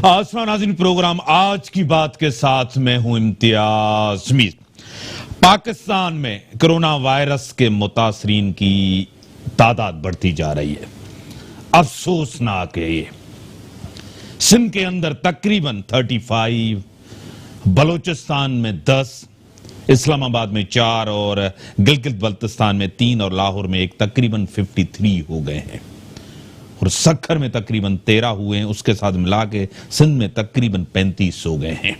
अस्सलाम नाज़रीन, प्रोग्राम आज की बात के साथ मैं हूं इम्तियाज मीर। पाकिस्तान में कोरोना वायरस के मुतासरीन की तादाद बढ़ती जा रही है। अफसोसनाक है ये। सिंध के अंदर तकरीबन 35, बलोचिस्तान में 10, इस्लामाबाद में 4 और गिलगित बल्तिस्तान में 3 और लाहौर में 1, तकरीबन 53 हो गए हैं। और सक्खर में तकरीबन 13 हुए हैं। उसके साथ मिला के सिंध में तकरीबन 35 हो गए हैं।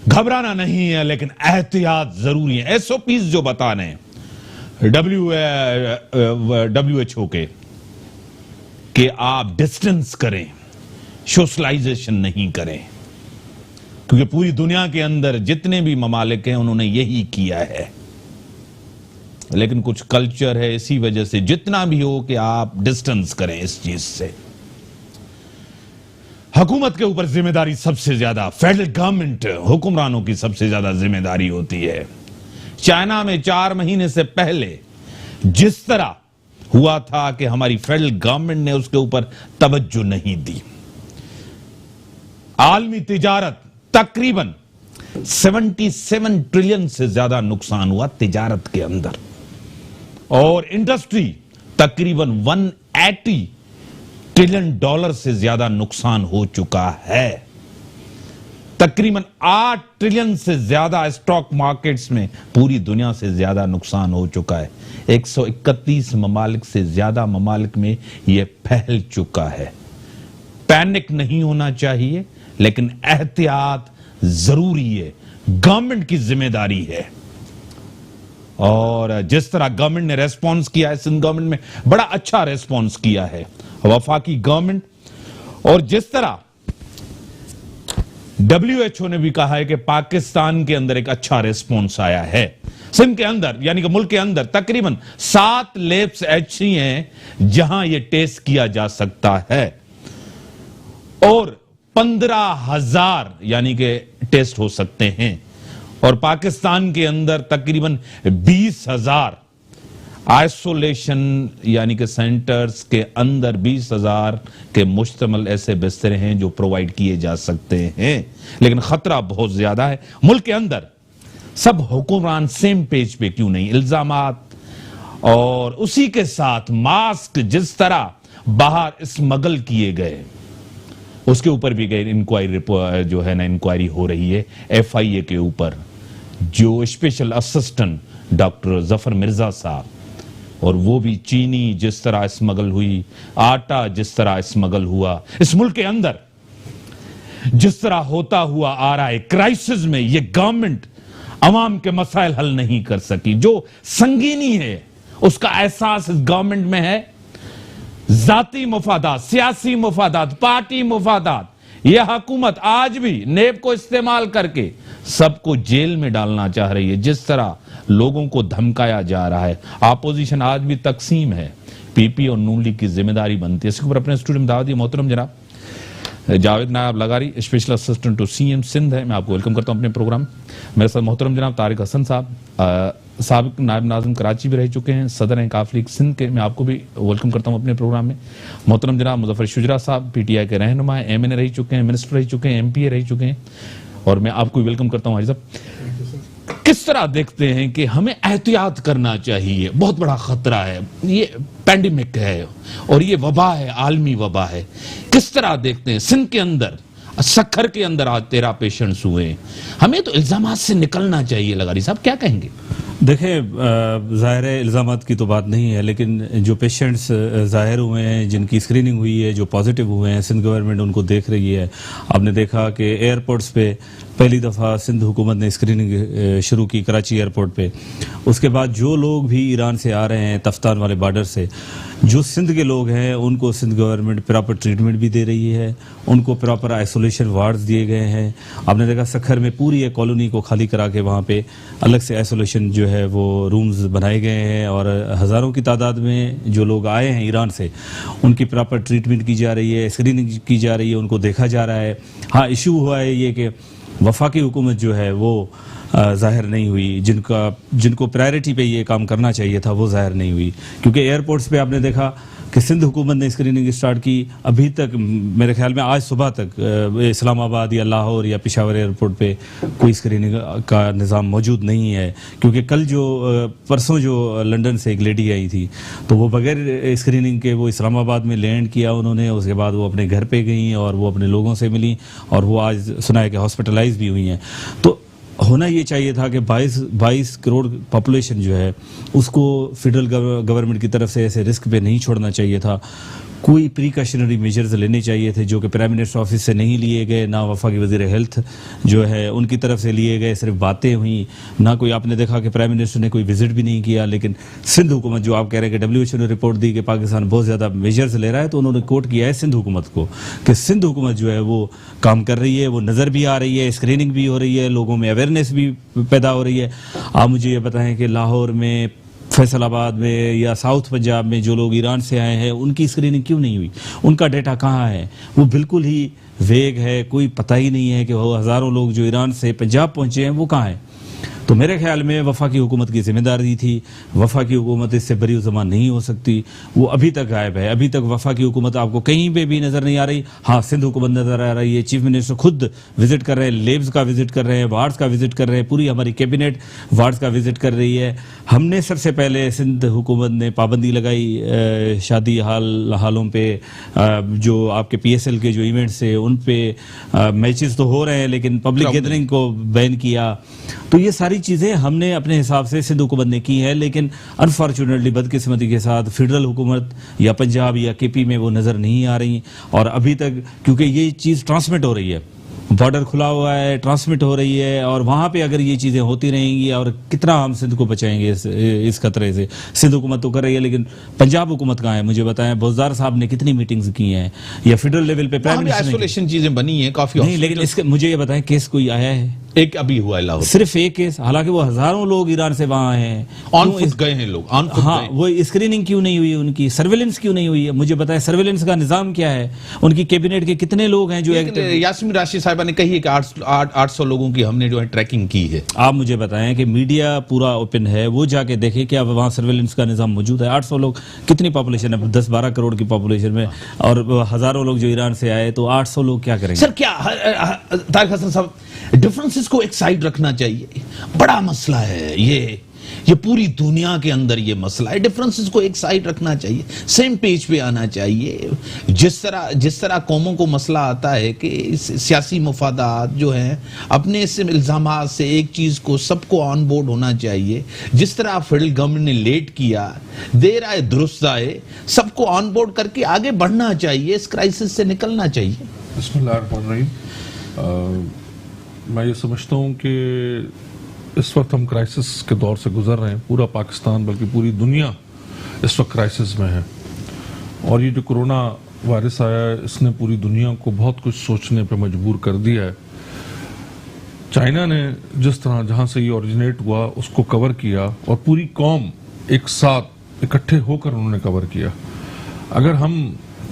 घबराना नहीं है, लेकिन एहतियात जरूरी है। एसओपीज जो बता रहे हैं WHO के कि आप डिस्टेंस करें, सोशलाइजेशन नहीं करें, क्योंकि पूरी दुनिया के अंदर जितने भी ममालिक हैं उन्होंने यही किया है। लेकिन कुछ कल्चर है, इसी वजह से जितना भी हो कि आप डिस्टेंस करें इस चीज से। हुकूमत के ऊपर जिम्मेदारी सबसे ज्यादा फेडरल गवर्नमेंट, हुक्मरानों की सबसे ज्यादा जिम्मेदारी होती है। चाइना में 4 महीने से पहले जिस तरह हुआ था कि हमारी फेडरल गवर्नमेंट ने उसके ऊपर तवज्जो नहीं दी। आलमी तिजारत तकरीबन 77 ट्रिलियन से ज्यादा नुकसान हुआ तिजारत के अंदर, और इंडस्ट्री तकरीबन 180 ट्रिलियन डॉलर से ज्यादा नुकसान हो चुका है। तकरीबन 8 ट्रिलियन से ज्यादा स्टॉक मार्केट्स में पूरी दुनिया से ज्यादा नुकसान हो चुका है। 131 ममालिक से ज्यादा ममालिक में यह फैल चुका है। पैनिक नहीं होना चाहिए, लेकिन एहतियात जरूरी है। गवर्नमेंट की जिम्मेदारी है। और जिस तरह गवर्नमेंट ने रेस्पॉन्स किया है, सिंध गवर्नमेंट में बड़ा अच्छा रेस्पॉन्स किया है, वफाकी गवर्नमेंट। और जिस तरह WHO ने भी कहा है कि पाकिस्तान के अंदर एक अच्छा रेस्पॉन्स आया है। सिंध के अंदर यानी कि मुल्क के अंदर तकरीबन 7 लैब्स ऐसी हैं जहां यह टेस्ट किया जा सकता है, और 15,000 यानी कि टेस्ट हो सकते हैं। और पाकिस्तान के अंदर तकरीबन 20,000 आइसोलेशन यानी कि सेंटर्स के अंदर 20,000 के मुश्तमल ऐसे बिस्तर हैं जो प्रोवाइड किए जा सकते हैं। लेकिन खतरा बहुत ज्यादा है। मुल्क के अंदर सब हुक्मरान सेम पेज पे क्यों नहीं? इल्जामात और उसी के साथ मास्क जिस तरह बाहर स्मगल किए गए, उसके ऊपर भी गए इंक्वायरी जो है ना, इंक्वायरी हो रही है FIA के ऊपर। जो special assistant doctor Zafar Mirza साहब, और वो भी चीनी जिस तरह स्मगल हुई, आटा जिस तरह स्मगल हुआ, इस मुल्क के अंदर जिस तरह होता हुआ आ रहा है क्राइसिस में, ये गवर्नमेंट अवाम के मसाइल हल नहीं कर सकी। जो संगीनी है उसका एहसास इस गवर्नमेंट में है। जाती मुफादात, सियासी मुफादात, पार्टी मुफादात, यह हुकूमत आज भी नेब को इस्तेमाल करके सबको जेल में डालना चाह रही है। जिस तरह लोगों को धमकाया जा रहा है, अपोजिशन आज भी तकसीम है। PP और नून लीग की जिम्मेदारी बनती है। इसके ऊपर अपने स्टूडियो में दावत दी मोहतरम जनाब जावेद नायब लगारी, special assistant to CM Sindh है। मैं आपको वेलकम करता हूं अपने प्रोग्राम। मेरे साथ मोहतरम जनाब तारिक हसन साहब, साबिक नायब नाज़िम कराची भी रह चुके हैं, सदर हैं काफ लीग सिंध के। मैं आपको भी वेलकम करता हूं अपने प्रोग्राम में। मोहतरम जनाब मुजफ्फर शुजरा साहब PTI के रहनुमा हैं, MNA रह चुके हैं, मिनिस्टर रह चुके हैं, MPA रह चुके हैं। और मैं आपको वेलकम करता हूं हाजी साहब। किस तरह देखते हैं कि हमें एहतियात करना चाहिए? बहुत बड़ा खतरा है, ये पैंडेमिक है और ये वबा है, आलमी वबा है। किस तरह देखते हैं? सिंध के अंदर, सक्खर के अंदर आज 13 पेशेंट्स हुए। हमें तो इल्जामात से निकलना चाहिए। लगारी साहब क्या कहेंगे? देखें, ज़ाहिर है इल्ज़ामात की तो बात नहीं है, लेकिन जो पेशेंट्स ज़ाहिर हुए हैं, जिनकी स्क्रीनिंग हुई है, जो पॉजिटिव हुए हैं, सिंध गवर्नमेंट उनको देख रही है। आपने देखा कि एयरपोर्ट्स पे पहली दफ़ा सिंध हुकूमत ने स्क्रीनिंग शुरू की कराची एयरपोर्ट पे। उसके बाद जो लोग भी ईरान से आ रहे हैं, तफ्तान वाले बॉर्डर से, जो सिंध के लोग हैं उनको सिंध गवर्नमेंट प्रॉपर ट्रीटमेंट भी दे रही है, उनको प्रॉपर आइसोलेशन वार्ड्स दिए गए हैं। आपने देखा सक्खर में पूरी एक कॉलोनी को खाली करा के वहाँ पे अलग से आइसोलेशन जो है वो रूम्स बनाए गए हैं, और हज़ारों की तादाद में जो लोग आए हैं ईरान से उनकी प्रॉपर ट्रीटमेंट की जा रही है, स्क्रीनिंग की जा रही है, उनको देखा जा रहा है। हाँ, इशू हुआ है ये कि वफाकी हुकूमत जो है वो ज़ाहिर नहीं हुई, जिनको प्रायोरिटी पे ये काम करना चाहिए था वो ज़ाहिर नहीं हुई। क्योंकि एयरपोर्ट्स पे आपने देखा कि सिंध हुकूमत ने स्क्रीनिंग स्टार्ट की, अभी तक मेरे ख्याल में आज सुबह तक इस्लामाबाद या लाहौर या पेशावर एयरपोर्ट पे कोई स्क्रीनिंग का निज़ाम मौजूद नहीं है। क्योंकि कल जो परसों जो लंदन से एक लेडी आई थी, तो वो बगैर स्क्रीनिंग के वो इस्लामाबाद में लैंड किया उन्होंने, उसके बाद वो अपने घर पे गई और वो अपने लोगों से मिली और वो आज सुना है कि हॉस्पिटलाइज भी हुई हैं। तो होना ये चाहिए था कि 22 करोड़ पॉपुलेशन जो है उसको फेडरल गवर्नमेंट की तरफ से ऐसे रिस्क पे नहीं छोड़ना चाहिए था। कोई प्रिकॉशनरी मेजर्स लेने चाहिए थे जो कि प्राइम मिनिस्टर ऑफिस से नहीं लिए गए, ना वफाकी वज़ीर हेल्थ जो है उनकी तरफ से लिए गए, सिर्फ बातें हुई, ना कोई आपने देखा कि प्राइम मिनिस्टर ने कोई विजिट भी नहीं किया। लेकिन सिंध हुकूमत जो आप कह रहे हैं कि WHO ने रिपोर्ट दी कि पाकिस्तान बहुत ज़्यादा मेजर्स ले रहा है, तो उन्होंने कोट किया है सिंध हुकूमत को कि सिंध हुकूमत जो है वो काम कर रही है, वो नज़र भी आ रही है, स्क्रीनिंग भी हो रही है, लोगों में अवेयरनेस भी पैदा हो रही है। आप मुझे ये बताएं कि लाहौर में, फैसलाबाद में या साउथ पंजाब में जो लोग ईरान से आए हैं उनकी स्क्रीनिंग क्यों नहीं हुई? उनका डेटा कहाँ है? वो बिल्कुल ही वेग है, कोई पता ही नहीं है कि वो हज़ारों लोग जो ईरान से पंजाब पहुंचे हैं वो कहाँ हैं। तो मेरे ख्याल में वफाकी हुकूमत की जिम्मेदारी थी, वफाकी हुकूमत इससे बरी ज़मान नहीं हो सकती, वो अभी तक गायब है। अभी तक वफाकी हुकूमत आपको कहीं पे भी नज़र नहीं आ रही। हाँ, सिंध हुकूमत नज़र आ रही है, चीफ मिनिस्टर खुद विजिट कर रहे हैं, लेब्स का विजिट कर रहे हैं, वार्ड्स का विजिट कर रहे हैं, पूरी हमारी कैबिनेट वार्ड्स का विजिट कर रही है। हमने सबसे पहले सिंध हुकूमत ने पाबंदी लगाई शादी हालों पे, जो आपके PSL के जो इवेंट्स है उन पे मैचेस तो हो रहे हैं लेकिन पब्लिक गैदरिंग को बैन किया। तो ये सारी चीज़ें हमने अपने हिसाब से सिंध हुकूमत ने की है, लेकिन अनफॉर्चुनेटली बदकिस्मती के साथ फेडरल हुकूमत या पंजाब या KP में वो नज़र नहीं आ रही। और अभी तक क्योंकि ये चीज़ ट्रांसमिट हो रही है, बॉर्डर खुला हुआ है, ट्रांसमिट हो रही है, और वहाँ पे अगर ये चीज़ें होती रहेंगी और कितना हम सिंध को बचाएंगे इस खतरे से। सिंध हुकूमत तो कर रही है लेकिन पंजाब हुकूमत कहाँ है? मुझे बताएं, बोज़दार साहब ने कितनी मीटिंग्स की हैं या फेडरल लेवल पे प्राइम मिनिस्टर आइसोलेशन चीजें बनी है काफी नहीं, लेकिन इसके मुझे ये बताएं केस कोई आया है? एक अभी हुआ है लाहौर, सिर्फ एक केस, हालांकि वो हजारों लोग ईरान से वहां हैं, ऑन फुट गए हैं लोग, ऑन फुट हाँ, वो स्क्रीनिंग क्यों नहीं हुई? उनकी सर्वेलेंस क्यों नहीं हुई है? मुझे बताएं सर्वेलेंस का निजाम क्या है? उनकी कैबिनेट के कितने लोग हैं जो यास्मीन राशिद साहिबा ने कही है कि 800 लोगों की हमने जो है ट्रैकिंग की है। आप मुझे बताएं कि मीडिया पूरा ओपन है, वो जाके देखे कि अब वहाँ सर्वेलेंस का निजाम मौजूद है। 800 लोग, कितनी पॉपुलेशन है? 10-12 करोड़ की पॉपुलेशन में, और हजारों लोग जो ईरान से आए, तो 800 लोग क्या करेंगे? सर क्या तारिक हसन साहब, डिफरेंसेस को एक साइड रखना चाहिए। बड़ा मसला है ये पूरी दुनिया के अंदर ये मसला है। डिफरेंसेस को एक साइड रखना चाहिए, सेम पेज पे आना चाहिए। जिस तरह कौमों को मसला आता है कि सियासी मुफादात जो हैं अपने से इल्जामात से एक चीज को सबको ऑन बोर्ड होना चाहिए। जिस तरह फेडरल गवर्नमेंट ने लेट किया, देर आए दुरुस्त आए, सबको ऑन बोर्ड करके आगे बढ़ना चाहिए, इस क्राइसिस से निकलना चाहिए। बिस्मिल्लाहिर्रहमानिर्रहीम। मैं ये समझता हूँ कि इस वक्त हम क्राइसिस के दौर से गुजर रहे हैं। पूरा पाकिस्तान बल्कि पूरी दुनिया इस वक्त क्राइसिस में है, और ये जो कोरोना वायरस आया है इसने पूरी दुनिया को बहुत कुछ सोचने पे मजबूर कर दिया है। चाइना ने जिस तरह जहाँ से ये ओरिजिनेट हुआ उसको कवर किया, और पूरी कौम एक साथ इकट्ठे होकर उन्होंने कवर किया। अगर हम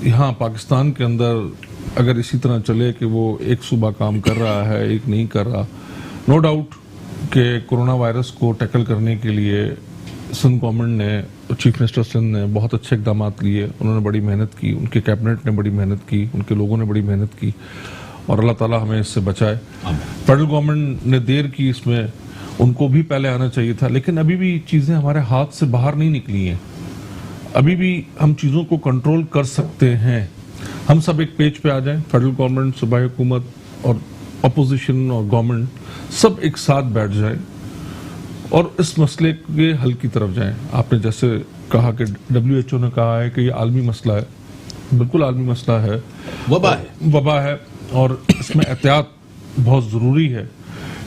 यहाँ पाकिस्तान के अंदर अगर इसी तरह चले कि वो एक सूबा काम कर रहा है, एक नहीं कर रहा, नो डाउट कि कोरोना वायरस को टैकल करने के लिए सिंध गवर्नमेंट ने, चीफ मिनिस्टर सिंध ने बहुत अच्छे इकदाम लिए। उन्होंने बड़ी मेहनत की, उनके कैबिनेट ने बड़ी मेहनत की, उनके लोगों ने बड़ी मेहनत की, और अल्लाह ताला हमें इससे बचाए। फेडरल गवर्नमेंट ने देर की इसमें, उनको भी पहले आना चाहिए था, लेकिन अभी भी चीज़ें हमारे हाथ से बाहर नहीं निकली हैं। अभी भी हम चीज़ों को कंट्रोल कर सकते हैं। हम सब एक पेज पे आ जाएं, फेडरल गवर्नमेंट, सूबाई हुकूमत और अपोजिशन और गवर्नमेंट सब एक साथ बैठ जाएं और इस मसले के हल की तरफ जाएं। आपने जैसे कहा कि WHO ने कहा है कि ये आलमी मसला है, बिल्कुल आलमी मसला है, वबा है, और इसमें एहतियात बहुत ज़रूरी है,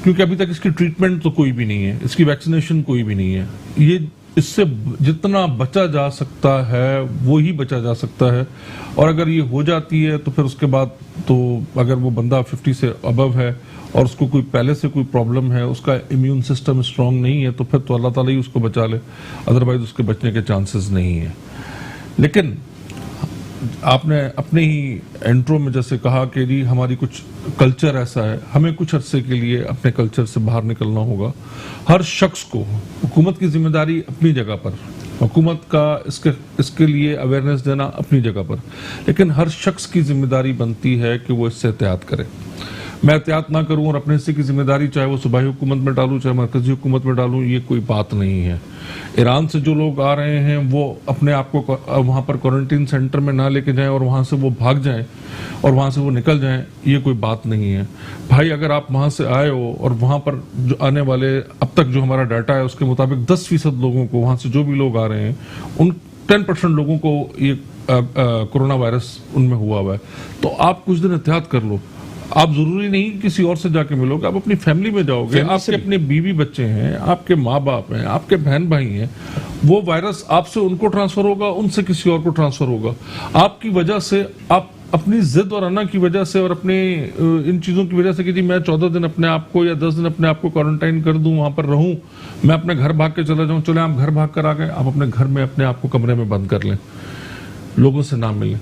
क्योंकि अभी तक इसकी ट्रीटमेंट तो कोई भी नहीं है, इसकी वैक्सीनेशन कोई भी नहीं है। ये इससे जितना बचा जा सकता है वो ही बचा जा सकता है, और अगर ये हो जाती है तो फिर उसके बाद तो अगर वो बंदा 50 से अबव है और उसको कोई पहले से कोई प्रॉब्लम है, उसका इम्यून सिस्टम स्ट्रांग नहीं है, तो फिर तो अल्लाह ताला ही उसको बचा ले, अदरवाइज उसके बचने के चांसेस नहीं है। लेकिन आपने अपने ही इंट्रो में जैसे कहा कि जी हमारी कुछ कल्चर ऐसा है, हमें कुछ अरसे के लिए अपने कल्चर से बाहर निकलना होगा। हर शख्स को, हुकूमत की जिम्मेदारी अपनी जगह पर, हुकूमत का इसके लिए अवेयरनेस देना अपनी जगह पर, लेकिन हर शख्स की जिम्मेदारी बनती है कि वो इससे एहतियात करे। मैं एहतियात ना करूं और अपने हिस्से की जिम्मेदारी चाहे वो सूबाई हुकूमत में डालूं चाहे मरकजी हुकूमत में डालूं, ये कोई बात नहीं है। ईरान से जो लोग आ रहे हैं वो अपने आप को वहां पर क्वारंटीन सेंटर में ना लेके जाएं और वहां से वो भाग जाएं और वहां से वो निकल जाएं, ये कोई बात नहीं है। भाई अगर आप वहां से आए हो और वहां पर जो आने वाले, अब तक जो हमारा डाटा है उसके मुताबिक 10% लोगों को, वहां से जो भी लोग आ रहे हैं उन 10% लोगों को ये कोरोना वायरस उनमें हुआ है। तो आप कुछ दिन एहतियात कर लो। आप जरूरी नहीं किसी और से जाके मिलोगे, आप अपनी फैमिली में जाओगे, आपके अपने बीवी बच्चे हैं, आपके माँ बाप हैं, आपके बहन भाई हैं, वो वायरस आपसे उनको ट्रांसफर होगा, उनसे किसी और को ट्रांसफर होगा। आपकी वजह से, आप अपनी जिद और अना की वजह से और अपने इन चीजों की वजह से कि जी मैं 14 दिन अपने आप को या 10 दिन अपने आप को क्वारंटाइन कर दूं, वहां पर रहूं, मैं अपने घर भाग के चला जाऊं, चले आप घर भाग कर आ गए, आप अपने घर में अपने आप को कमरे में बंद कर लें, लोगों से ना मिलें।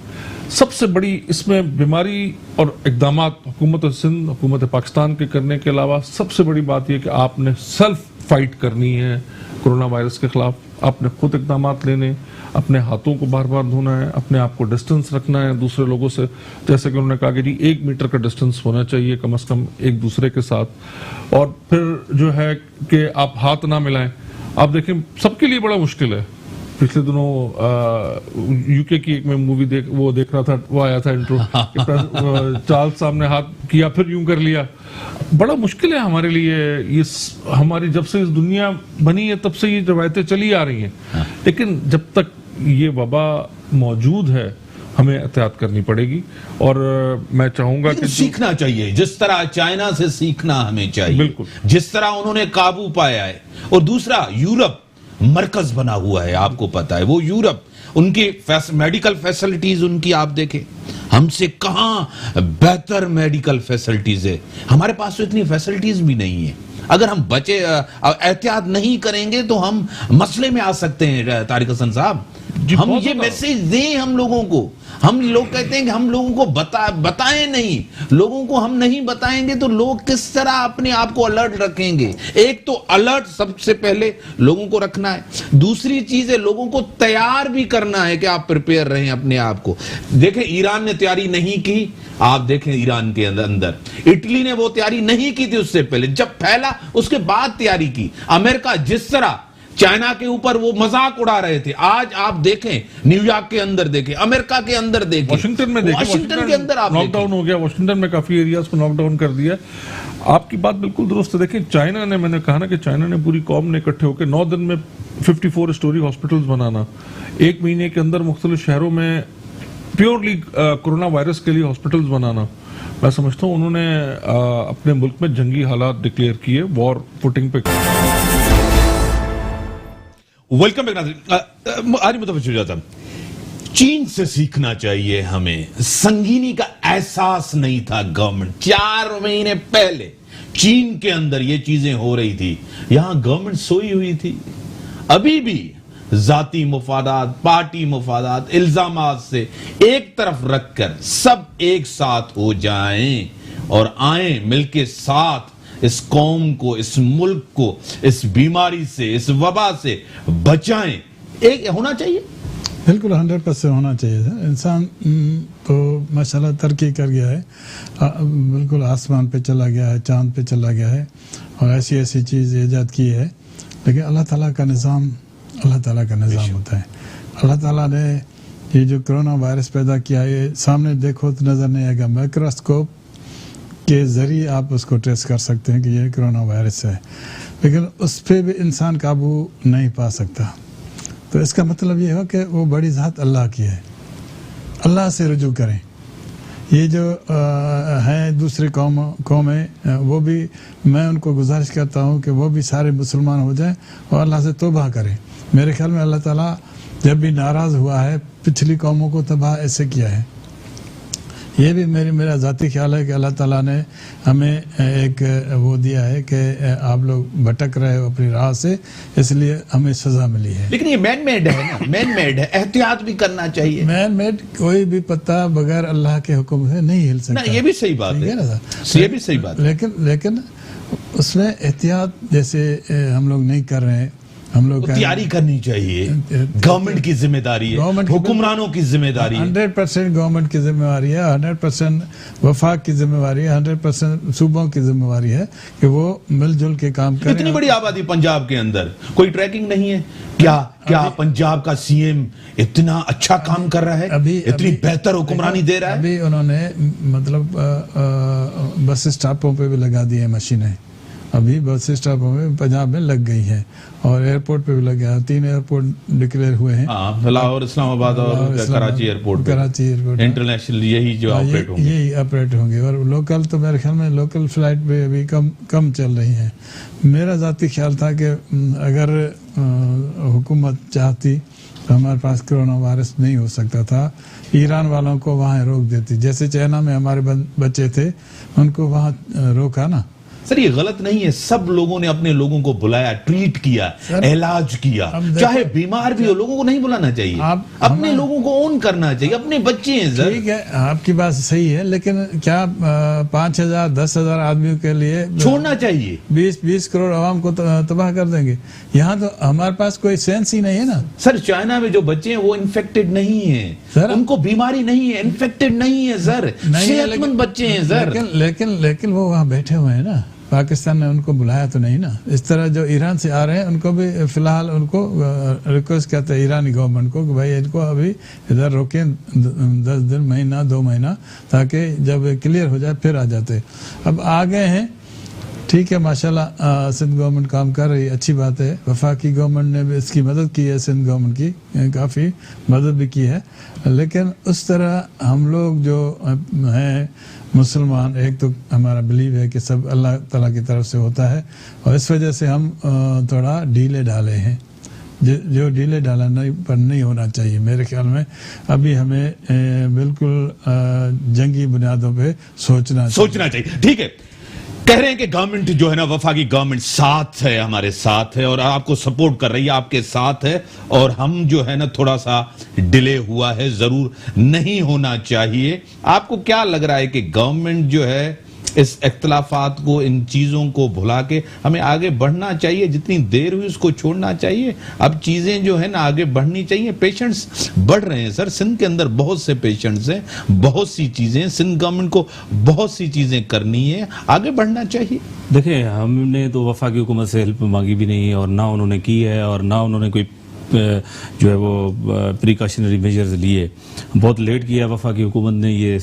सबसे बड़ी इसमें बीमारी और इकदामात हुकूमत सिंध, हुकूमत पाकिस्तान के करने के अलावा सबसे बड़ी बात यह कि आपने सेल्फ फाइट करनी है कोरोना वायरस के खिलाफ। आपने खुद इकदामात लेने, अपने हाथों को बार बार धोना है, अपने आप को डिस्टेंस रखना है दूसरे लोगों से, जैसे कि उन्होंने कहा कि जी 1 मीटर का डिस्टेंस होना चाहिए कम से कम एक दूसरे के साथ। और फिर जो है कि आप हाथ ना मिलाएं। आप देखें सबके लिए बड़ा मुश्किल है। पिछले दिनों यूके की एक मैं मूवी देख रहा था, वो आया था इंट्रो, चार्ल्स साहब ने हाथ किया फिर यूं कर लिया। बड़ा मुश्किल है हमारे लिए ये, हमारी जब से इस दुनिया बनी है तब से ये रवायतें चली आ रही हैं। लेकिन जब तक ये वबा मौजूद है हमें एहतियात करनी पड़ेगी। और मैं चाहूंगा कि सीखना चाहिए, जिस तरह चाइना से सीखना हमें चाहिए, बिल्कुल जिस तरह उन्होंने काबू पाया है। और दूसरा, यूरोप मरकज बना हुआ है, आपको पता है, वो यूरोप, उनकी मेडिकल फैसिलिटीज उनकी आप देखें, हमसे कहां बेहतर मेडिकल फैसिलिटीज है। हमारे पास तो इतनी फैसिलिटीज भी नहीं है। अगर हम बचे एहतियात नहीं करेंगे तो हम मसले में आ सकते हैं। तारिक हसन साहब, हम ये मैसेज दें हम लोगों को। हम लोग कहते हैं कि हम लोगों को बताएं नहीं, लोगों को हम नहीं बताएंगे तो लोग किस तरह अपने आप को अलर्ट रखेंगे। एक तो अलर्ट सबसे पहले लोगों को रखना है, दूसरी चीज है लोगों को तैयार भी करना है कि आप प्रिपेयर रहें अपने आप को। देखें ईरान ने तैयारी नहीं की, आप देखें ईरान के अंदर, इटली ने वो तैयारी नहीं की थी उससे पहले, जब फैला उसके बाद तैयारी की। अमेरिका जिस तरह चाइना के ऊपर वो मजाक उड़ा रहे थे, आज आप देखें न्यूयॉर्क के अंदर देखें, अमेरिका के अंदर देखें, वाशिंगटन में देखें, वाशिंगटन के अंदर आप लॉकडाउन हो गया, वाशिंगटन में काफी एरियाज को लॉकडाउन कर दिया। आपकी बात बिल्कुल दुरुस्त है। देखें चाइना ने, मैंने कहा ना कि चाइना ने पूरी कौम ने इकट्ठे होकर 9 दिन में 54 स्टोरी हॉस्पिटल्स बनाना, 1 महीने के अंदर मुख्तलिफ शहरों में प्योरली कोरोना वायरस के लिए हॉस्पिटल्स बनाना, मैं समझता हूँ उन्होंने अपने मुल्क में जंगी हालात डिक्लेयर किए, वॉर फुटिंग पे। Welcome back. आज मुतफिक, चीन से सीखना चाहिए हमें। संगीनी का एहसास नहीं था गवर्नमेंट, 4 महीने पहले चीन के अंदर ये चीजें हो रही थी, यहां गवर्नमेंट सोई हुई थी। अभी भी जाती मुफादात, पार्टी मुफादात, इल्जामात से एक तरफ रखकर सब एक साथ हो जाएं और आए मिलके साथ इस कौम को, इस मुल्क को इस बीमारी से, इस वबा से बचाएं। एक होना चाहिए, बिल्कुल 100% होना चाहिए। इंसान तो माशाल्लाह तरक्की कर गया है, बिल्कुल आसमान पे चला गया है, चांद पे चला गया है और ऐसी ऐसी चीज़ ईजाद की है। लेकिन अल्लाह ताला का निज़ाम, अल्लाह ताला का निज़ाम होता है। अल्लाह ताला ने ये जो कोरोना वायरस पैदा किया, ये सामने देखो तो नज़र नहीं आएगा, माइक्रोस्कोप के ज़रिए आप उसको ट्रेस कर सकते हैं कि ये कोरोना वायरस है, लेकिन उस पर भी इंसान काबू नहीं पा सकता। तो इसका मतलब ये हो कि वो बड़ी ज़ात अल्लाह की है, अल्लाह से रुजू करें। ये जो हैं दूसरे कौमें, वो भी मैं उनको गुजारिश करता हूँ कि वो भी सारे मुसलमान हो जाएं और अल्लाह से तौबा करें। मेरे ख्याल में अल्लाह ताला जब भी नाराज़ हुआ है पिछली कौमों को तबाह ऐसे किया है। ये भी मेरा ज़ाती ख्याल है कि अल्लाह ताला ने हमें एक वो दिया है कि आप लोग भटक रहे हो अपनी राह से, इसलिए हमें सज़ा मिली है। लेकिन ये मैन मेड है ना, मैन मेड है, एहतियात भी करना चाहिए। मैन मेड कोई भी पत्ता बगैर अल्लाह के हुक्म से नहीं हिल सकता। ये भी सही बात है ना, ये भी सही बात है। लेकिन उसमें एहतियात जैसे हम लोग नहीं कर रहे हैं, हम लोग तैयारी करनी चाहिए, गवर्नमेंट की जिम्मेदारी है, गवर्नमेंट की हुक्मरानों की जिम्मेदारी है। 100% गवर्नमेंट की जिम्मेवारी है, 100% वफाक की जिम्मेवारी है, 100% सूबों की जिम्मेवारी है कि वो मिलजुल के काम करें। इतनी बड़ी आबादी पंजाब के अंदर, कोई ट्रैकिंग नहीं है क्या पंजाब का सीएम इतना अच्छा काम कर रहा है, इतनी बेहतर हुक्मरानी दे रहा है? अभी उन्होंने मतलब बस स्टॉपों पे भी लगा दी है मशीनें, अभी बस स्टॉपों में पंजाब में लग गई है और एयरपोर्ट पे भी लग गया। 3 एयरपोर्ट डिक्लेयर हुए हैं, लाहौर, इस्लामाबाद और कराची एयरपोर्ट इंटरनेशनल, यही जो ऑपरेट होंगे, यही ऑपरेट होंगे। और लोकल तो मेरे ख्याल में लोकल फ्लाइट पे अभी कम चल रही हैं। मेरा ज़ाती ख्याल था कि अगर हुकूमत चाहती तो हमारे पास कोरोना वायरस नहीं हो सकता था, ईरान वालों को वहाँ रोक देती, जैसे चाइना में हमारे बच्चे थे उनको वहाँ रोका ना। सर ये गलत नहीं है, सब लोगों ने अपने लोगों को बुलाया, ट्रीट किया, इलाज किया, चाहे बीमार भी हो लोगों को नहीं बुलाना चाहिए, अपने लोगों को ओन करना चाहिए, अपने बच्चे हैं सर। ठीक है, आपकी बात सही है, लेकिन क्या 5,000 10,000 आदमियों के लिए छोड़ना चाहिए? 20 करोड़ आवाम को तबाह कर देंगे? यहाँ तो हमारे पास कोई सेंस ही नहीं है ना सर। चाइना में जो बच्चे हैं वो इन्फेक्टेड नहीं है सर, उनको बीमारी नहीं है, इन्फेक्टेड नहीं है सर, सेहतमंद बच्चे हैं सर। लेकिन वो वहाँ बैठे हुए हैं ना, पाकिस्तान ने उनको बुलाया तो नहीं ना। इस तरह जो ईरान से आ रहे हैं उनको भी फिलहाल उनको रिक्वेस्ट करते हैं ईरानी गवर्नमेंट को कि भाई इनको अभी इधर रोकें 10 दिन, महीना 2 महीना, ताकि जब क्लियर हो जाए फिर आ जाते। अब आ गए हैं, ठीक है, माशाल्लाह सिंध गवर्नमेंट काम कर रही है, अच्छी बात है। वफाकी गवर्नमेंट ने भी इसकी मदद की है, सिंध गवर्नमेंट की काफ़ी मदद भी की है, लेकिन उस तरह हम लोग जो हैं मुसलमान, एक तो हमारा बिलीव है कि सब अल्लाह ताला की तरफ से होता है और इस वजह से हम थोड़ा ढीले ढाले हैं, जो ढीले ढाला नहीं होना चाहिए मेरे ख्याल में। अभी हमें बिल्कुल जंगी बुनियादों पे सोचना चाहिए। ठीक है, कह रहे हैं कि गवर्नमेंट जो है ना, वफाकी गवर्नमेंट साथ है, हमारे साथ है और आपको सपोर्ट कर रही है, आपके साथ है, और हम जो है ना थोड़ा सा डिले हुआ है, जरूर नहीं होना चाहिए। आपको क्या लग रहा है कि गवर्नमेंट जो है इस इख्तलाफात को, इन चीजों को भुला के हमें आगे बढ़ना चाहिए? जितनी देर हुई उसको छोड़ना चाहिए, अब चीजें जो है ना आगे बढ़नी चाहिए। पेशेंट्स बढ़ रहे हैं सर, सिंध के अंदर बहुत से पेशेंट्स हैं, बहुत सी चीजें, सिंध गवर्नमेंट को बहुत सी चीजें करनी है, आगे बढ़ना चाहिए। देखिए, हमने तो वफाकी हुकूमत से हेल्प मांगी भी नहीं है और ना उन्होंने की है और ना उन्होंने कोई जो है वो प्रिकॉशनरी मेजर्स लिए। बहुत लेट किया वफाकी हुकूमत ने, ये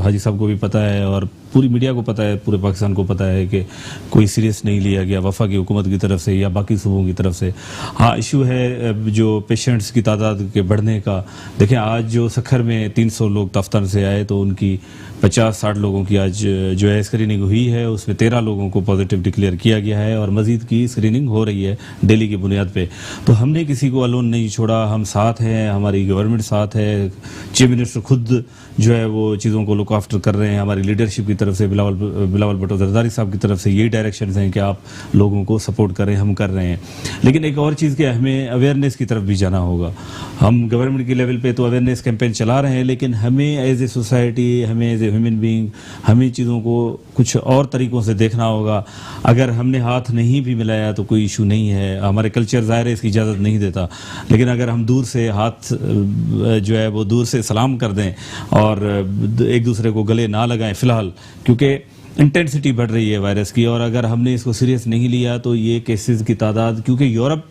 हाजी साहब को भी पता है और पूरी मीडिया को पता है, पूरे पाकिस्तान को पता है कि कोई सीरियस नहीं लिया गया वफाकी हुकूमत की तरफ से या बाकी सूबों की तरफ से। हाँ, इशू है जो पेशेंट्स की तादाद के बढ़ने का। देखें, आज जो सखर में 300 लोग तफ्तान से आए तो उनकी 50-60 लोगों की आज जो है स्क्रीनिंग हुई है, उसमें 13 लोगों को पॉजिटिव डिक्लेयर किया गया है और मजीद की स्क्रीनिंग हो रही है डेली की बुनियाद पे। तो हमने किसी को अलोन नहीं छोड़ा, हम साथ हैं, हमारी गवर्नमेंट साथ है, चीफ मिनिस्टर खुद जो है वो चीज़ों को लुक आफ्टर कर रहे हैं, हमारी लीडरशिप की तरफ से बिलावल भुट्टो जरदारी साहब की तरफ से यही डायरेक्शंस हैं कि आप लोगों को सपोर्ट करें, हम कर रहे हैं। लेकिन एक और चीज़ कि हमें अवेयरनेस की तरफ भी जाना होगा। हम गवर्नमेंट की लेवल पे तो अवेयरनेस कैंपेन चला रहे हैं, लेकिन हमें एज ए सोसाइटी, हमें एज ए ह्यूमन बीइंग, हमें चीज़ों को कुछ और तरीकों से देखना होगा। अगर हमने हाथ नहीं भी मिलाया तो कोई इशू नहीं है, हमारे कल्चर ज़ाहिर है इसकी इजाज़त नहीं देता, लेकिन अगर हम दूर से हाथ जो है वो दूर से सलाम कर दें और एक दूसरे को गले ना लगाएं फ़िलहाल, क्योंकि इंटेंसिटी बढ़ रही है वायरस की, और अगर हमने इसको सीरियस नहीं लिया तो ये केसेस की तादाद, क्योंकि यूरोप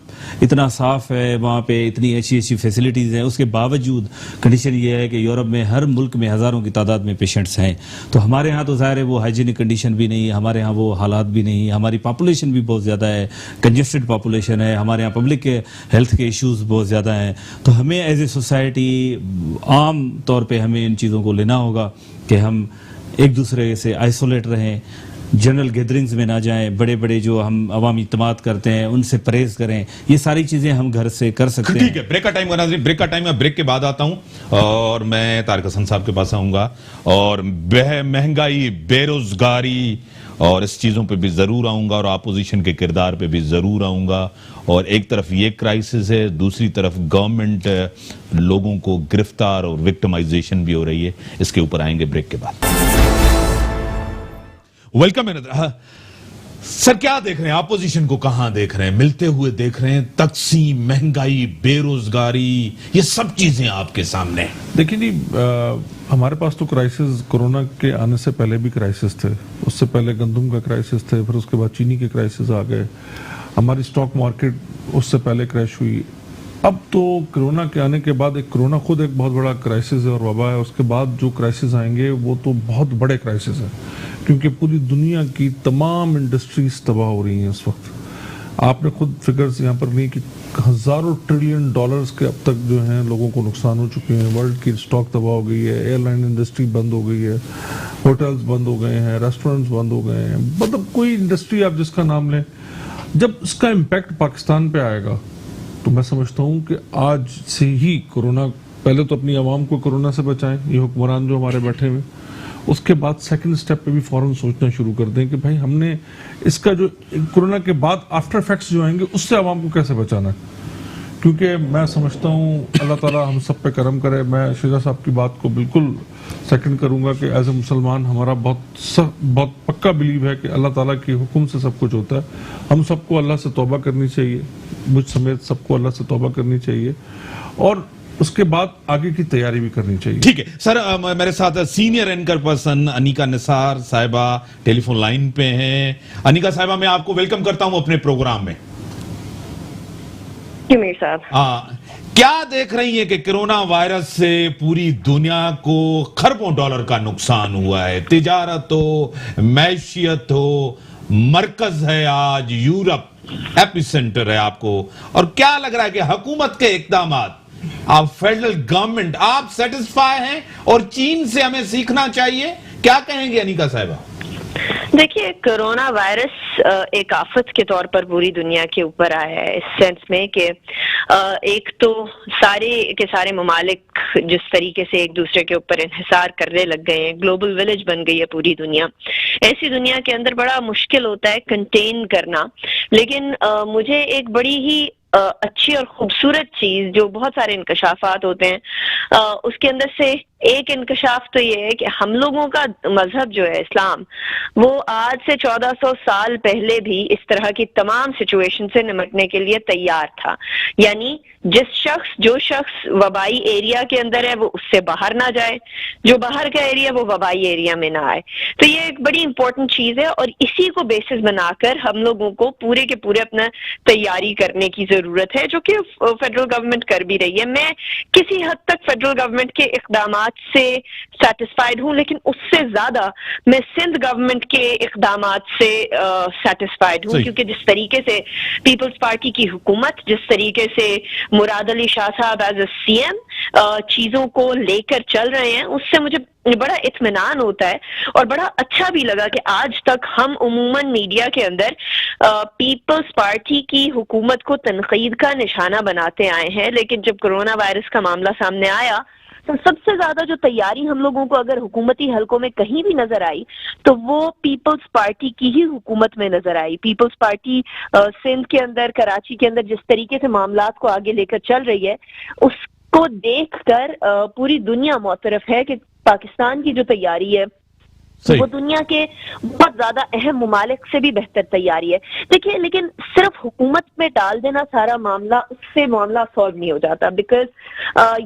इतना साफ है, वहाँ पे इतनी अच्छी अच्छी फैसिलिटीज़ हैं, उसके बावजूद कंडीशन ये है कि यूरोप में हर मुल्क में हज़ारों की तादाद में पेशेंट्स हैं। तो हमारे यहाँ तो ज़ाहिर है वो हाइजीनिक कंडीशन भी नहीं, हमारे यहाँ वो हालात भी नहीं, हमारी पॉपुलेशन भी बहुत ज़्यादा है, कंजेस्टेड पॉपुलेशन है, हमारे यहाँ पब्लिक के हेल्थ के इश्यूज़ बहुत ज़्यादा हैं। तो हमें एज ए सोसाइटी आम तौर पर हमें इन चीज़ों को लेना होगा कि हम एक दूसरे से आइसोलेट रहें, जनरल गैदरिंग्स में ना जाएं, बड़े बड़े जो हम अवामी इत्तेमाद करते हैं उनसे परहेज करें, ये सारी चीज़ें हम घर से कर सकते हैं। ठीक है, ब्रेक का टाइम का नाज़रीन, ब्रेक का टाइम है, ब्रेक के बाद आता हूं और मैं तारिक हसन साहब के पास आऊंगा और महंगाई, बेरोजगारी और इस चीज़ों पे भी ज़रूर आऊंगा और अपोजिशन के किरदार पे भी ज़रूर आऊंगा। और एक तरफ ये क्राइसिस है, दूसरी तरफ गवर्नमेंट लोगों को गिरफ्तार और विक्टिमाइजेशन भी हो रही है। इसके ऊपर आएंगे ब्रेक के बाद। वेलकम सर क्या देख रहे हैं, अपोजिशन को कहां देख रहे हैं, मिलते हुए देख रहे हैं? तकसीम, महंगाई, बेरोजगारी, ये सब चीजें आपके सामने हैं। देखिए जी, हमारे पास तो क्राइसिस कोरोना के आने से पहले भी क्राइसिस थे। उससे पहले गंदम का क्राइसिस थे, फिर उसके बाद चीनी के क्राइसिस आ गए। हमारी स्टॉक मार्केट उससे पहले क्रैश हुई। अब तो कोरोना के आने के बाद कोरोना खुद एक बहुत बड़ा क्राइसिस है और वबा है। उसके बाद जो क्राइसिस आएंगे वो तो बहुत बड़े क्राइसिस हैं, क्योंकि पूरी दुनिया की तमाम इंडस्ट्रीज तबाह हो रही हैं इस वक्त। आपने खुद फिगर्स यहाँ पर ली कि हजारों ट्रिलियन डॉलर्स के अब तक जो हैं लोगों को नुकसान हो चुके हैं। वर्ल्ड की स्टॉक तबाह हो गई है, एयरलाइन इंडस्ट्री बंद हो गई है, होटल्स बंद हो गए हैं, रेस्टोरेंट्स बंद हो गए हैं। मतलब कोई इंडस्ट्री आप जिसका नाम लें, जब इसका इम्पैक्ट पाकिस्तान पे आएगा तो मैं समझता हूँ कि आज से ही कोरोना, पहले तो अपनी आवाम को कोरोना से बचाएं, ये हुक्मरान जो हमारे बैठे हुए, उसके बाद सेकंड स्टेप पे भी फौरन सोचना शुरू कर दें कि भाई हमने इसका जो कोरोना के बाद आफ्टर इफेक्ट्स जो आएंगे उससे आवाम को कैसे बचाना है। क्योंकि मैं समझता हूँ अल्लाह ताला हम सब पे करम करे। मैं शिजा साहब की बात को बिल्कुल सेकंड करूंगा कि एज ए मुसलमान हमारा बहुत पक्का बिलीव है कि अल्लाह ताला के हुक्म से सब कुछ होता है। हम सबको अल्लाह से तौबा करनी चाहिए, मुझ समेत सबको अल्लाह से तौबा करनी चाहिए और उसके बाद आगे की तैयारी भी करनी चाहिए। ठीक है सर, मेरे साथ senior anchor person Anika Nisar साहिबा टेलीफोन लाइन पे हैं। अनिका साहिबा, मैं आपको वेलकम करता हूं अपने प्रोग्राम में। साहब, क्या देख रही है कि कोरोना वायरस से पूरी दुनिया को खरबों डॉलर का नुकसान हुआ है? तिजारत हो, मैशियत हो, मरकज है आज यूरोप, एपिसेंटर है आपको। और क्या लग रहा है कि हुकूमत के इकदामात, आप फेडरल गवर्नमेंट, आप सेटिस्फाई हैं और चीन से हमें सीखना चाहिए? क्या कहेंगे अनिका साहिबा? देखिए, कोरोना वायरस एक आफत के तौर पर पूरी दुनिया के ऊपर आया है, इस सेंस में कि एक तो सारे के सारे ममालिक जिस तरीके से एक दूसरे के ऊपर इंहिसार करने लग गए हैं, ग्लोबल विलेज बन गई है पूरी दुनिया। ऐसी दुनिया के अंदर बड़ा मुश्किल होता है कंटेन करना। लेकिन मुझे एक बड़ी ही अच्छी और खूबसूरत चीज, जो बहुत सारे इंकशाफात होते हैं, उसके अंदर से एक इंकशाफ तो ये है कि हम लोगों का मजहब जो है इस्लाम, वो आज से 1400 साल पहले भी इस तरह की तमाम सिचुएशन से निपटने के लिए तैयार था। यानी जो शख्स वबाई एरिया के अंदर है वो उससे बाहर ना जाए, जो बाहर का एरिया वो वबाई एरिया में ना आए। तो ये एक बड़ी इंपॉर्टेंट चीज है और इसी को बेसिस बनाकर हम लोगों को पूरे के पूरे अपना तैयारी करने की जरूरत है, जो कि फेडरल गवर्नमेंट कर भी रही है। मैं किसी हद तक फेडरल गवर्नमेंट के इकदामात से सैटिस्फाइड हूं, लेकिन उससे ज्यादा मैं सिंध गवर्नमेंट के इकदामात से सैटिस्फाइड हूं, क्योंकि जिस तरीके से पीपल्स पार्टी की हुकूमत, जिस तरीके से मुराद अली शाह साहब एज ए सीएम चीजों को लेकर चल रहे हैं, उससे मुझे बड़ा इत्मीनान होता है और बड़ा अच्छा भी लगा कि आज तक हम उमूमन मीडिया के अंदर पीपल्स पार्टी की हुकूमत को तनकीद का निशाना बनाते आए हैं। लेकिन जब कोरोना वायरस का मामला सामने आया तो सबसे ज्यादा जो तैयारी हम लोगों को अगर हुकूमती हलकों में कहीं भी नजर आई तो वो पीपल्स पार्टी की ही हुकूमत में नजर आई। पीपल्स पार्टी सिंध के अंदर, कराची के अंदर जिस तरीके से मामलात को आगे लेकर चल रही है, उसको देखकर पूरी दुनिया मुतरफ है कि पाकिस्तान की जो तैयारी है वो दुनिया के बहुत ज्यादा अहम ममालिक से भी बेहतर तैयारी है। देखिए, लेकिन सिर्फ हुकूमत में डाल देना सारा मामला, उससे मामला सॉल्व नहीं हो जाता। बिकॉज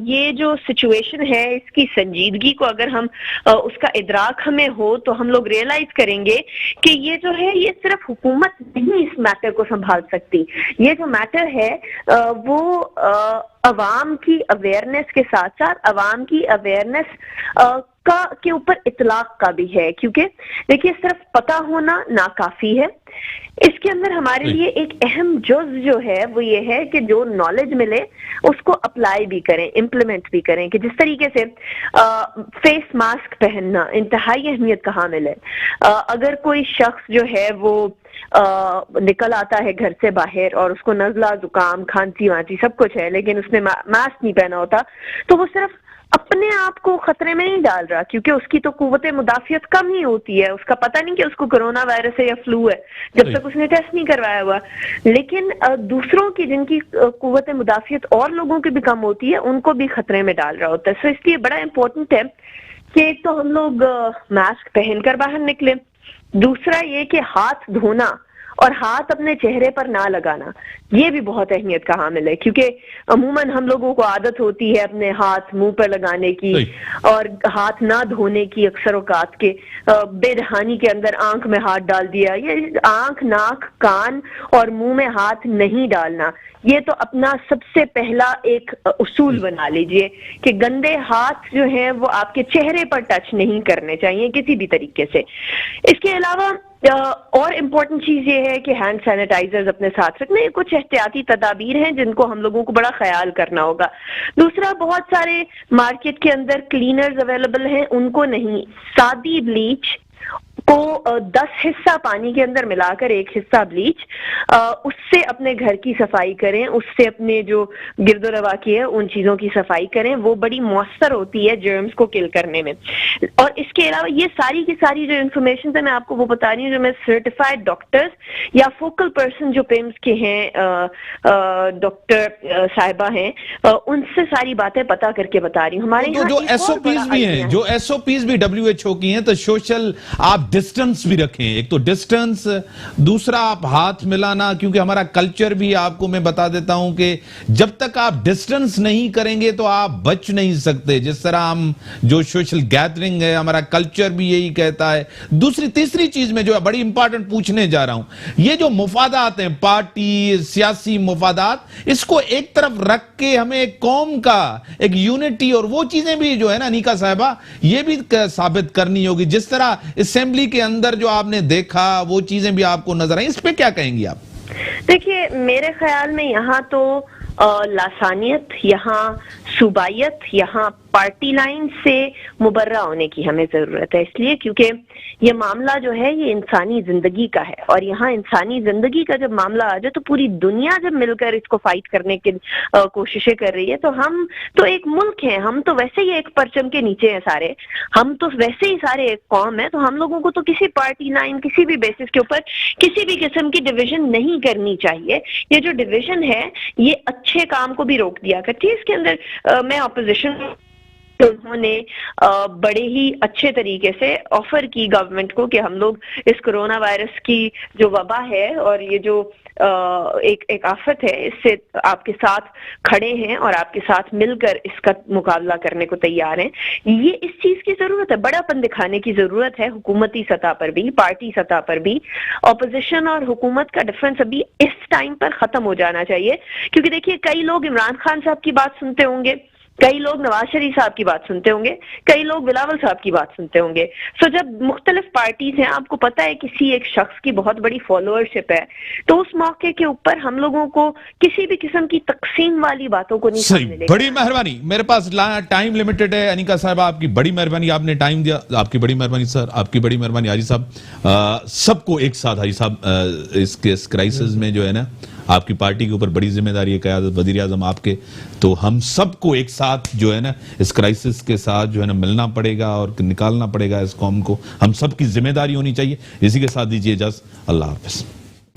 ये जो सिचुएशन है, इसकी संजीदगी को अगर हम उसका इदराक हमें हो तो हम लोग रियलाइज करेंगे कि ये जो है, ये सिर्फ हुकूमत नहीं इस मैटर को संभाल सकती। ये जो मैटर है वो अवाम की अवेयरनेस के साथ साथ अवाम की अवेयरनेस के ऊपर इतलाक का भी है। क्योंकि देखिए, सिर्फ पता होना नाकाफी है, इसके अंदर हमारे लिए एक अहम जुज जो है वो ये है कि जो नॉलेज मिले उसको अप्लाई भी करें, इम्प्लीमेंट भी करें। कि जिस तरीके से फेस मास्क पहनना इंतहाई अहमियत का हामिल है। अगर कोई शख्स जो है वो निकल आता है घर से बाहर और उसको नजला, जुकाम, खांसी वांसी सब कुछ है, लेकिन उसने मास्क नहीं पहना होता, तो वो सिर्फ अपने आप को खतरे में नहीं डाल रहा, क्योंकि उसकी तो कुव्वत मुदाफियत कम ही होती है। उसका पता नहीं कि उसको कोरोना वायरस है या फ्लू है, जब तक उसने टेस्ट नहीं करवाया हुआ। लेकिन दूसरों की, जिनकी कुव्वत मुदाफियत और लोगों की भी कम होती है, उनको भी खतरे में डाल रहा होता है। सो इसलिए बड़ा इंपॉर्टेंट है कि एक तो हम लोग मास्क पहनकर बाहर निकले, दूसरा ये कि हाथ धोना और हाथ अपने चेहरे पर ना लगाना, ये भी बहुत अहमियत का हामिल है, क्योंकि अमूमन हम लोगों को आदत होती है अपने हाथ मुंह पर लगाने की और हाथ ना धोने की। अक्सर औकात के बेदहानी के अंदर आंख में हाथ डाल दिया। ये आंख, नाक, कान और मुंह में हाथ नहीं डालना, ये तो अपना सबसे पहला एक उसूल बना लीजिए कि गंदे हाथ जो हैं वो आपके चेहरे पर टच नहीं करने चाहिए किसी भी तरीके से। इसके अलावा और इम्पोर्टेंट चीज ये है कि हैंड सैनिटाइजर्स अपने साथ रखना। ये कुछ एहतियाती तदाबीर हैं जिनको हम लोगों को बड़ा ख्याल करना होगा। दूसरा, बहुत सारे मार्केट के अंदर क्लीनर्स अवेलेबल हैं, उनको नहीं, सादी ब्लीच को 10 हिस्सा पानी के अंदर मिलाकर 1 हिस्सा ब्लीच, उससे अपने घर की सफाई करें, उससे अपने जो गिरदो रवाकी है उन चीजों की सफाई करें। वो बड़ी मौसर होती है जर्म्स को किल करने में। और इसके अलावा ये सारी की सारी जो इन्फॉर्मेशन है मैं आपको वो बता रही हूँ जो मैं सर्टिफाइड डॉक्टर्स या फोकल पर्सन जो पेम्स के हैं, डॉक्टर साहिबा हैं, उनसे सारी बातें पता करके बता रही हूँ। हमारे तो जो एसओपीज भी हैं, जो एसओपीज भी WHO की हैं, तो सोशल आप डिस्टेंस भी रखें। एक तो डिस्टेंस, दूसरा आप हाथ मिलाना, क्योंकि हमारा कल्चर भी, आपको मैं बता देता हूं कि जब तक आप डिस्टेंस नहीं करेंगे तो आप बच नहीं सकते। जिस तरह हम जो सोशल गैदरिंग है, हमारा कल्चर भी यही कहता है। दूसरी तीसरी चीज में जो है बड़ी इंपॉर्टेंट पूछने जा रहा हूं, ये जो मुफादात हैं, पार्टी सियासी मुफादात, इसको एक तरफ रख के हमें एक कौम का एक यूनिटी और वो चीजें भी जो है ना अनीका साहिबा, ये भी साबित करनी होगी। जिस तरह असेंबली के अंदर जो आपने देखा वो चीजें भी आपको नजर आई, इस पे क्या कहेंगी आप? देखिए, मेरे ख्याल में यहाँ तो लासानियत, यहाँ सूबायत, यहाँ पार्टी लाइन से मुबर्रा होने की हमें जरूरत है। इसलिए क्योंकि ये मामला जो है ये इंसानी जिंदगी का है, और यहाँ इंसानी जिंदगी का जब मामला आ जाए तो पूरी दुनिया जब मिलकर इसको फाइट करने की कोशिशें कर रही है, तो हम तो एक मुल्क हैं, हम तो वैसे ही एक परचम के नीचे हैं सारे, हम तो वैसे ही सारे एक कौम है। तो हम लोगों को तो किसी पार्टी लाइन, किसी भी बेसिस के ऊपर किसी भी किस्म की डिविजन नहीं करनी चाहिए। ये जो डिविजन है ये अच्छे काम को भी रोक दिया करती है। इसके अंदर मैं ऑपोजिशन, उन्होंने बड़े ही अच्छे तरीके से ऑफर की गवर्नमेंट को कि हम लोग इस कोरोना वायरस की जो वबा है और ये जो एक आफत है, इससे आपके साथ खड़े हैं और आपके साथ मिलकर इसका मुकाबला करने को तैयार हैं। ये इस चीज की जरूरत है, बड़ापन दिखाने की जरूरत है, हुकूमती सतह पर भी, पार्टी सतह पर भी। ऑपोजिशन और हुकूमत का डिफरेंस अभी इस टाइम पर खत्म हो जाना चाहिए, क्योंकि देखिए कई लोग इमरान खान साहब की बात सुनते होंगे, कई लोग नवाज शरीफ साहब की बात सुनते होंगे, कई लोग बिलावल साहब की बात सुनते होंगे। सो जब मुख्तलिफ पार्टीज हैं, आपको पता है किसी एक शख्स की बहुत बड़ी फॉलोअरशिप है, तो उस मौके के ऊपर हम लोगों को किसी भी किस्म की तकसीम वाली बातों को नहीं सही। बड़ी मेहरबानी, मेरे पास टाइम लिमिटेड है। अनीका साहब, आपकी बड़ी मेहरबानी, आपने टाइम दिया, आपकी बड़ी मेहरबानी सर, आपकी बड़ी मेहरबानी। हाजी साहब, सबको एक साथ, हाजी साहब, इस क्राइसिस में जो है ना आपकी पार्टी के ऊपर बड़ी जिम्मेदारी है, क़यादत वज़ीर आज़म आपके, तो हम सबको एक साथ जो है ना इस क्राइसिस के साथ जो है ना मिलना पड़ेगा और निकालना पड़ेगा इस कौम को। हम सबकी जिम्मेदारी होनी चाहिए। इसी के साथ दीजिए इजाज़त। अल्लाह हाफ़िज़।